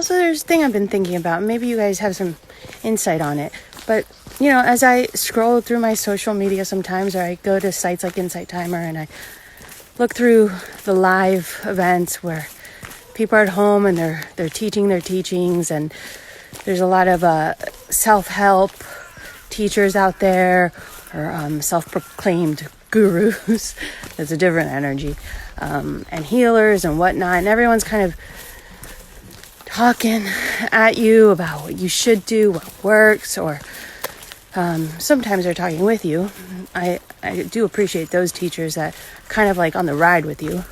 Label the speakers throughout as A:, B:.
A: Also, there's a thing I've been thinking about. Maybe you guys have some insight on it. But, as I scroll through my social media sometimes, or I go to sites like Insight Timer and I look through the live events where people are at home and they're teaching their teachings, and there's a lot of self-help teachers out there, or self-proclaimed gurus. That's a different energy, and healers and whatnot, and everyone's kind of talking at you about what you should do, what works, or sometimes they're talking with you. I do appreciate those teachers that kind of like on the ride with you.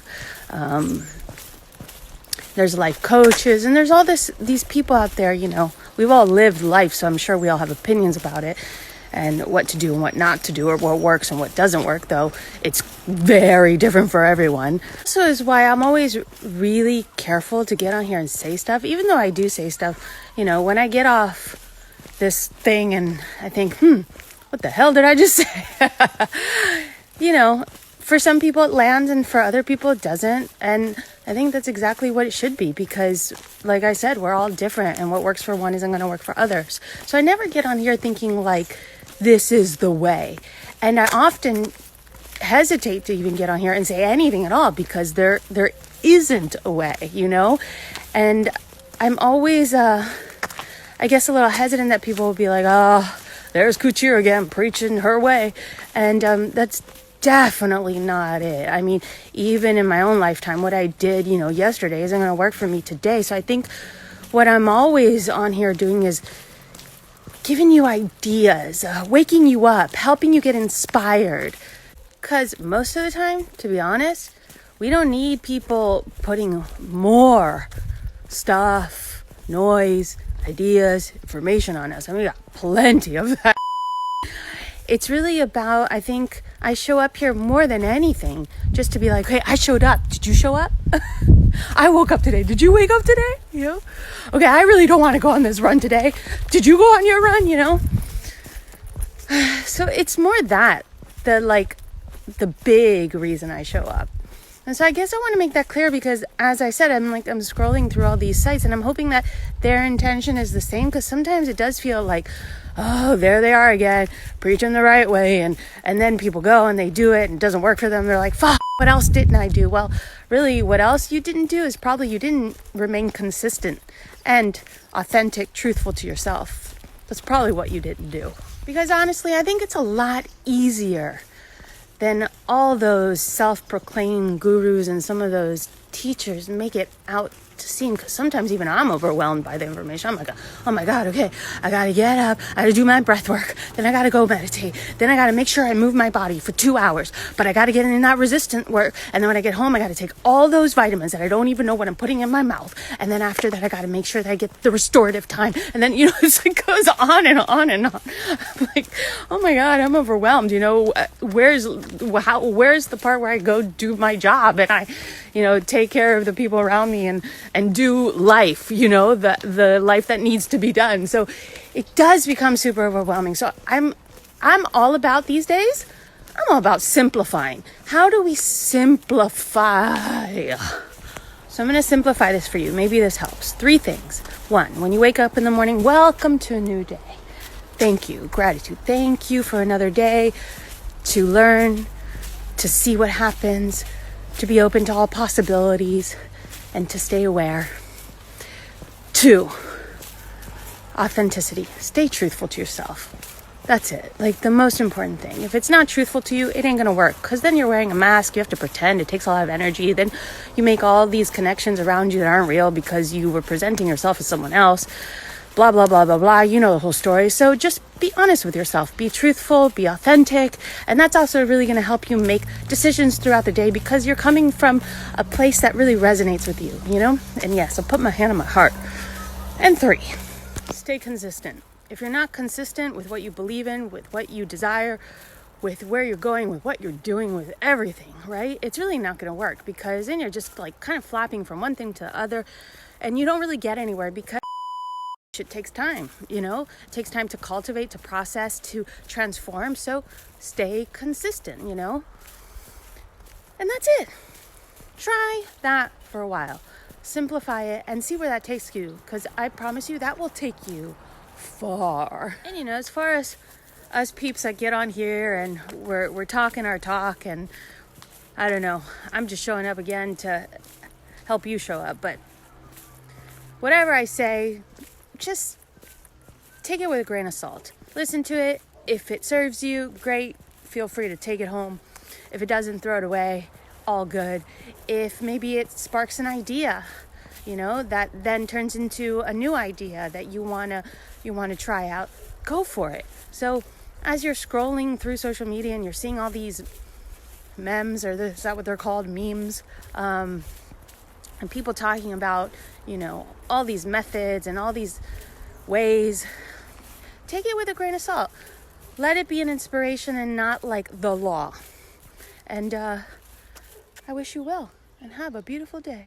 A: There's life coaches, and there's all these people out there. We've all lived life, so I'm sure we all have opinions about it and what to do and what not to do, or what works and what doesn't work, though it's very different for everyone. So is why I'm always really careful to get on here and say stuff, even though I do say stuff, when I get off this thing and I think, what the hell did I just say? For some people it lands and for other people it doesn't. And I think that's exactly what it should be, because like I said, we're all different, and what works for one isn't going to work for others. So I never get on here thinking like this is the way. And I often hesitate to even get on here and say anything at all, because there isn't a way, And I'm always, I guess, a little hesitant that people will be like, oh, there's Kuchir again preaching her way. And that's definitely not it. I mean, even in my own lifetime, what I did, yesterday isn't going to work for me today. So I think what I'm always on here doing is giving you ideas, waking you up, helping you get inspired. Because most of the time, to be honest, we don't need people putting more stuff, noise, ideas, information on us. I mean, we got plenty of that. It's really about, I think, I show up here more than anything just to be like, hey, I showed up. Did you show up? I woke up today. Did you wake up today? Okay, I really don't want to go on this run today. Did you go on your run? So it's more that, the big reason I show up. And so I guess I want to make that clear, because as I said, I'm scrolling through all these sites, and I'm hoping that their intention is the same, because sometimes it does feel like, oh, there they are again, preaching the right way, and then people go and they do it and it doesn't work for them. They're like, fuck, what else didn't I do? Well, really, what else you didn't do is probably you didn't remain consistent and authentic, truthful to yourself. That's probably what you didn't do. Because honestly, I think it's a lot easier than all those self-proclaimed gurus and some of those teachers make it out to seem, because sometimes even I'm overwhelmed by the information. I'm like, oh my God, okay, I gotta get up, I gotta do my breath work, then I gotta go meditate, then I gotta make sure I move my body for 2 hours, but I gotta get in that resistant work, and then when I get home I gotta take all those vitamins that I don't even know what I'm putting in my mouth, and then after that I gotta make sure that I get the restorative time, and then it goes on and on and on. I'm like, oh my God, I'm overwhelmed. Where's the part where I go do my job and I take care of the people around me and do life, the life that needs to be done. So it does become super overwhelming. So I'm all about, these days, I'm all about simplifying. How do we simplify? So I'm going to simplify this for you. Maybe this helps. 3 things. 1, when you wake up in the morning, welcome to a new day. Thank you. Gratitude. Thank you for another day to learn, to see what happens, to be open to all possibilities, and to stay aware. 2, authenticity. Stay truthful to yourself. That's it. The most important thing. If it's not truthful to you, it ain't gonna work, because then you're wearing a mask. You have to pretend. It takes a lot of energy. Then you make all these connections around you that aren't real because you were presenting yourself as someone else. Blah, blah, blah, blah, blah. You know the whole story. So just be honest with yourself. Be truthful. Be authentic. And that's also really going to help you make decisions throughout the day, because you're coming from a place that really resonates with you, And yes, I'll put my hand on my heart. And 3, stay consistent. If you're not consistent with what you believe in, with what you desire, with where you're going, with what you're doing, with everything, right? It's really not going to work, because then you're just kind of flapping from one thing to the other, and you don't really get anywhere, because it takes time, it takes time to cultivate, to process, to transform. So stay consistent, And that's it. Try that for a while. simplify it, and see where that takes you, because I promise you that will take you far. And as far as us peeps that get on here and we're talking our talk, and I don't know, I'm just showing up again to help you show up, but whatever I say, just take it with a grain of salt. Listen to it. If it serves you, great. Feel free to take it home. If it doesn't, throw it away. All good. If maybe it sparks an idea, that then turns into a new idea that you wanna try out, go for it. So as you're scrolling through social media and you're seeing all these memes, or is that what they're called, memes, and people talking about, all these methods and all these ways, take it with a grain of salt. Let it be an inspiration and not like the law. And I wish you well, and have a beautiful day.